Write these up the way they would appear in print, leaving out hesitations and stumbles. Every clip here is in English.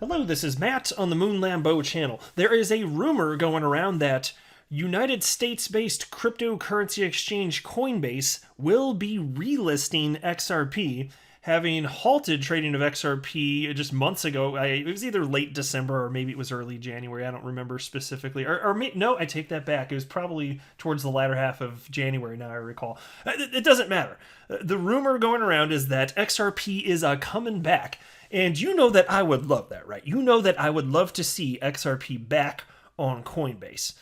Hello, this is Matt on the Moon Lambeau channel. There is a rumor going around that United States-based cryptocurrency exchange Coinbase will be relisting XRP, having halted trading of XRP just months ago. It was either late December or maybe it was early January. I don't remember specifically. No, I take that back. It was probably towards the latter half of January, now I recall. It doesn't matter. The rumor going around is that XRP is coming back. And you know that I would love that, right? You know that I would love to see XRP back on Coinbase.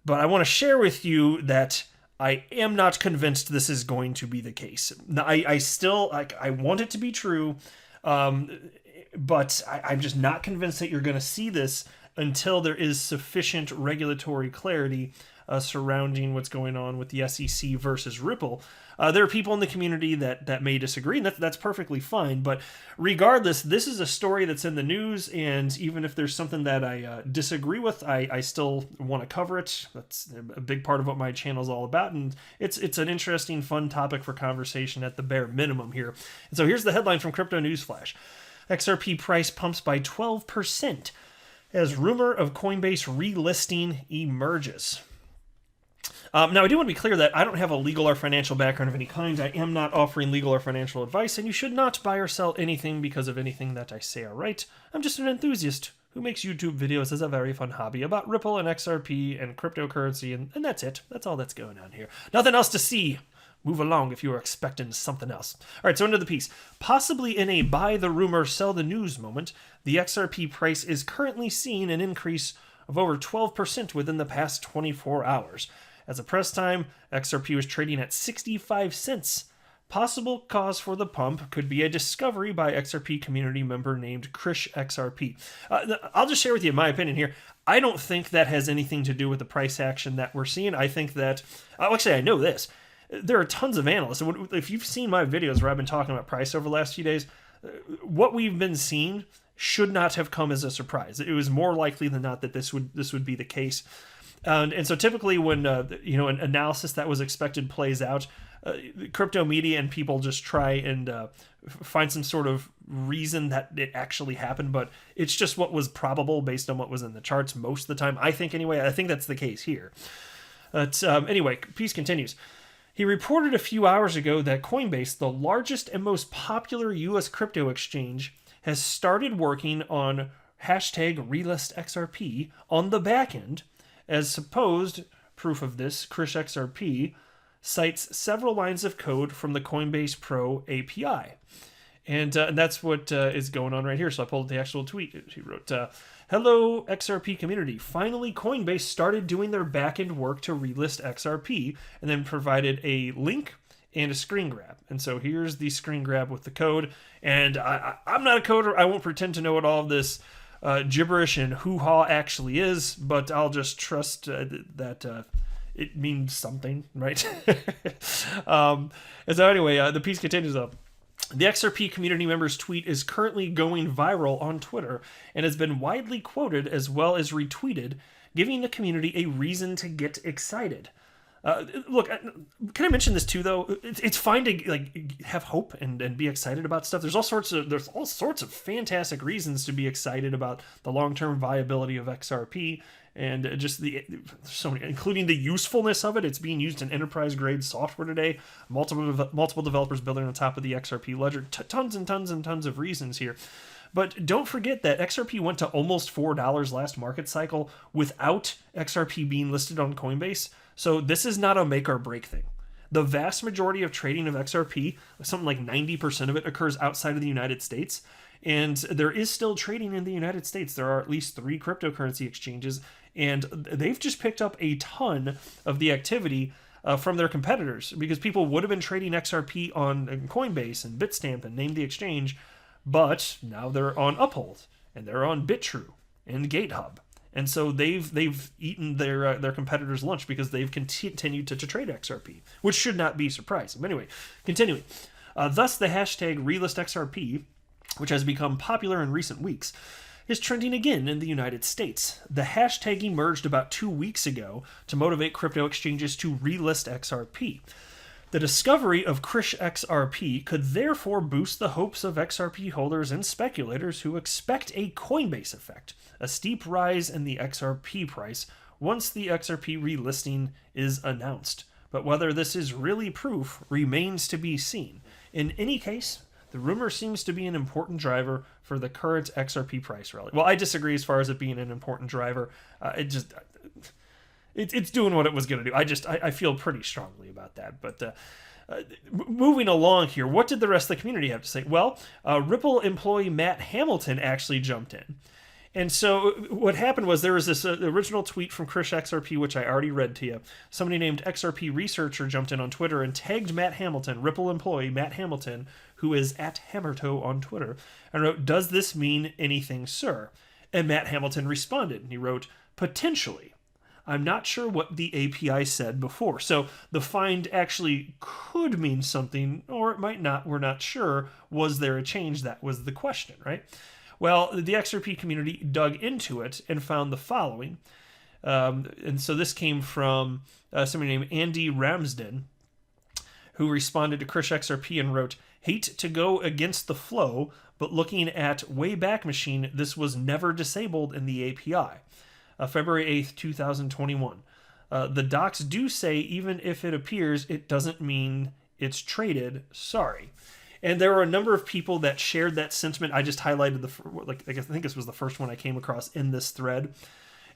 But I want to share with you that I am not convinced this is going to be the case. I still I want it to be true, but I'm just not convinced that you're going to see this until there is sufficient regulatory clarity surrounding what's going on with the SEC versus Ripple. There are people in the community that may disagree, and that's perfectly fine. But regardless, this is a story that's in the news, and even if there's something that I disagree with, I still want to cover it. That's a big part of what my channel is all about, and it's an interesting, fun topic for conversation at the bare minimum here. And so here's the headline from Crypto Newsflash. XRP price pumps by 12% as rumor of Coinbase relisting emerges. Now, I do want to be clear that I don't have a legal or financial background of any kind. I am not offering legal or financial advice, and you should not buy or sell anything because of anything that I say or write. I'm just an enthusiast who makes YouTube videos as a very fun hobby about Ripple and XRP and cryptocurrency, and that's it. That's all that's going on here. Nothing else to see. Move along if you were expecting something else. All right, so into the piece. Possibly in a buy the rumor, sell the news moment, the XRP price is currently seeing an increase of over 12% within the past 24 hours. As of press time, XRP was trading at 65 cents. Possible cause for the pump could be a discovery by XRP community member named Krish XRP. I'll just share with you my opinion here. I don't think that has anything to do with the price action that we're seeing. I think that, actually I know this. There are tons of analysts. If you've seen my videos where I've been talking about price over the last few days, what we've been seeing should not have come as a surprise. It was more likely than not that this would be the case. And so typically when an analysis that was expected plays out, crypto media and people just try and find some sort of reason that it actually happened, but it's just what was probable based on what was in the charts most of the time. I think anyway. I think that's the case here. But anyway, piece continues. He reported a few hours ago that Coinbase, the largest and most popular U.S. crypto exchange, has started working on hashtag #RelistXRP on the back end. As supposed proof of this, Krish XRP cites several lines of code from the Coinbase Pro API. And that's what is going on right here. So I pulled the actual tweet. He wrote, "Hello, XRP community. Finally, Coinbase started doing their backend work to relist XRP," and then provided a link and a screen grab. And so here's the screen grab with the code. And I'm not a coder. I won't pretend to know what all of this gibberish and hoo-ha actually is, but I'll just trust that it means something, right? And so anyway, the piece continues up. The XRP community member's tweet is currently going viral on Twitter and has been widely quoted as well as retweeted, giving the community a reason to get excited. Look, can I mention this too, though? It's fine to have hope and be excited about stuff. There's all sorts of fantastic reasons to be excited about the long-term viability of XRP and just so many, including the usefulness of it. It's being used in enterprise-grade software today. Multiple developers building on top of the XRP ledger. Tons and tons and tons of reasons here. But don't forget that XRP went to almost $4 last market cycle without XRP being listed on Coinbase. So this is not a make or break thing. The vast majority of trading of XRP, something like 90% of it, occurs outside of the United States. And there is still trading in the United States. There are at least 3 cryptocurrency exchanges, and they've just picked up a ton of the activity from their competitors, because people would have been trading XRP on Coinbase and Bitstamp and Name the Exchange, but now they're on Uphold and they're on BitTrue and GateHub. And so they've eaten their competitors' lunch because they've continued to trade XRP, which should not be surprising. But anyway, continuing. Thus, the hashtag #RelistXRP, which has become popular in recent weeks, is trending again in the United States. The hashtag emerged about 2 weeks ago to motivate crypto exchanges to relist XRP. The discovery of Krish XRP could therefore boost the hopes of XRP holders and speculators who expect a Coinbase effect, a steep rise in the XRP price once the XRP relisting is announced. But whether this is really proof remains to be seen. In any case, the rumor seems to be an important driver for the current XRP price rally. Well, I disagree as far as it being an important driver. It's doing what it was going to do. I feel pretty strongly about that. But moving along here, what did the rest of the community have to say? Well, Ripple employee Matt Hamilton actually jumped in. And so what happened was there was this original tweet from Krish XRP, which I already read to you. Somebody named XRP Researcher jumped in on Twitter and tagged Matt Hamilton, Ripple employee Matt Hamilton, who is at Hammertoe on Twitter, and wrote, "Does this mean anything, sir?" And Matt Hamilton responded, and he wrote, "Potentially. I'm not sure what the API said before." So the find actually could mean something, or it might not. We're not sure. Was there a change? That was the question, right? Well, the XRP community dug into it and found the following. And so this came from somebody named Andy Ramsden, who responded to Krish XRP and wrote, "Hate to go against the flow, but looking at Wayback Machine, this was never disabled in the API. February 8th, 2021. The docs do say even if it appears, it doesn't mean it's traded. Sorry." And there were a number of people that shared that sentiment. I just highlighted I think this was the first one I came across in this thread.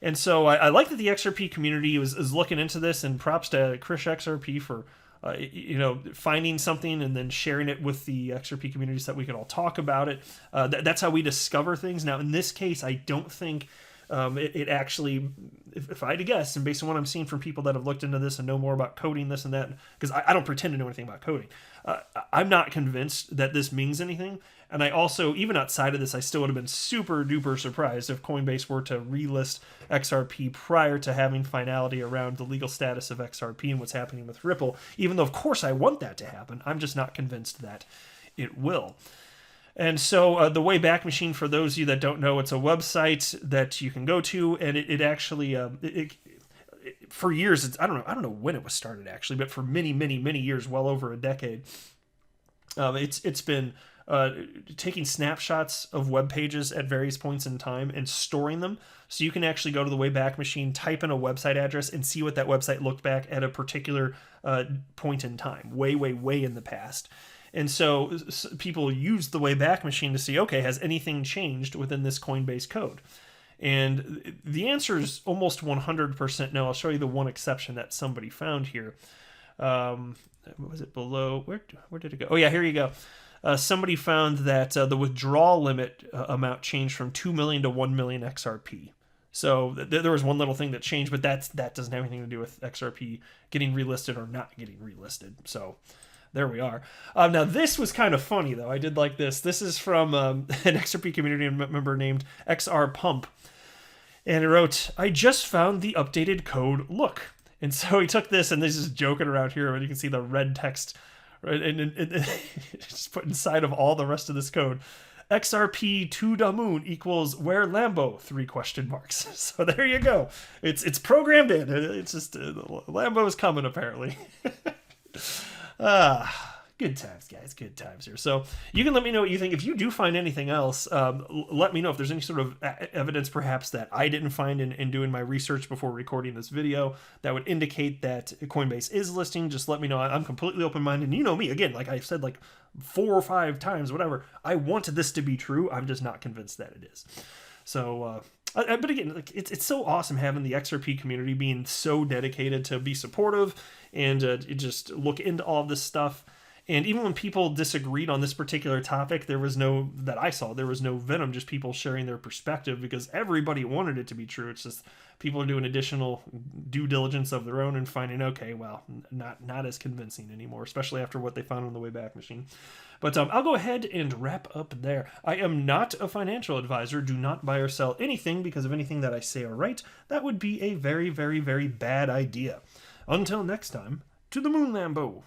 And so I like that the XRP community is looking into this, and props to Krish XRP for finding something and then sharing it with the XRP community so that we could all talk about it. That's how we discover things. Now, in this case, I don't think it actually, if I had to guess, and based on what I'm seeing from people that have looked into this and know more about coding, this and that, because I don't pretend to know anything about coding, I'm not convinced that this means anything. And I also, even outside of this, I still would have been super duper surprised if Coinbase were to relist XRP prior to having finality around the legal status of XRP and what's happening with Ripple, even though, of course, I want that to happen. I'm just not convinced that it will. And so the Wayback Machine, for those of you that don't know, it's a website that you can go to, and it actually, for years, I don't know when it was started actually, but for many, many, many years, well over a decade, it's been taking snapshots of web pages at various points in time and storing them. So you can actually go to the Wayback Machine, type in a website address, and see what that website looked back at a particular point in time, way, way, way in the past. And so people use the Wayback Machine to see, okay, has anything changed within this Coinbase code? And the answer is almost 100% no. I'll show you the one exception that somebody found here. What was it below? Where did it go? Oh, yeah, here you go. Somebody found that the withdrawal limit amount changed from 2 million to 1 million XRP. So there was one little thing that changed, but that doesn't have anything to do with XRP getting relisted or not getting relisted. So there we are. Now, this was kind of funny, though. I did like this. This is from an XRP community member named XR Pump. And he wrote, "I just found the updated code. Look." And so he took this, and this is joking around here, and you can see the red text, right? And just put inside of all the rest of this code, XRP to the moon equals where Lambo ? So there you go. It's programmed in. It's just Lambo is coming, apparently. Good times, guys. Good times here. So you can let me know what you think. If you do find anything else, let me know if there's any sort of evidence perhaps that I didn't find in doing my research before recording this video that would indicate that Coinbase is listing. Just let me know. I'm completely open-minded. And you know me, again, like I've said like 4 or 5 times, whatever. I want this to be true. I'm just not convinced that it is. So, but again, like it's so awesome having the XRP community being so dedicated to be supportive and just look into all of this stuff. And even when people disagreed on this particular topic, there was no venom, just people sharing their perspective because everybody wanted it to be true. It's just people are doing additional due diligence of their own and finding, okay, well, not as convincing anymore, especially after what they found on the Wayback Machine. But I'll go ahead and wrap up there. I am not a financial advisor. Do not buy or sell anything because of anything that I say or write. That would be a very, very, very bad idea. Until next time, to the moon, Lambo.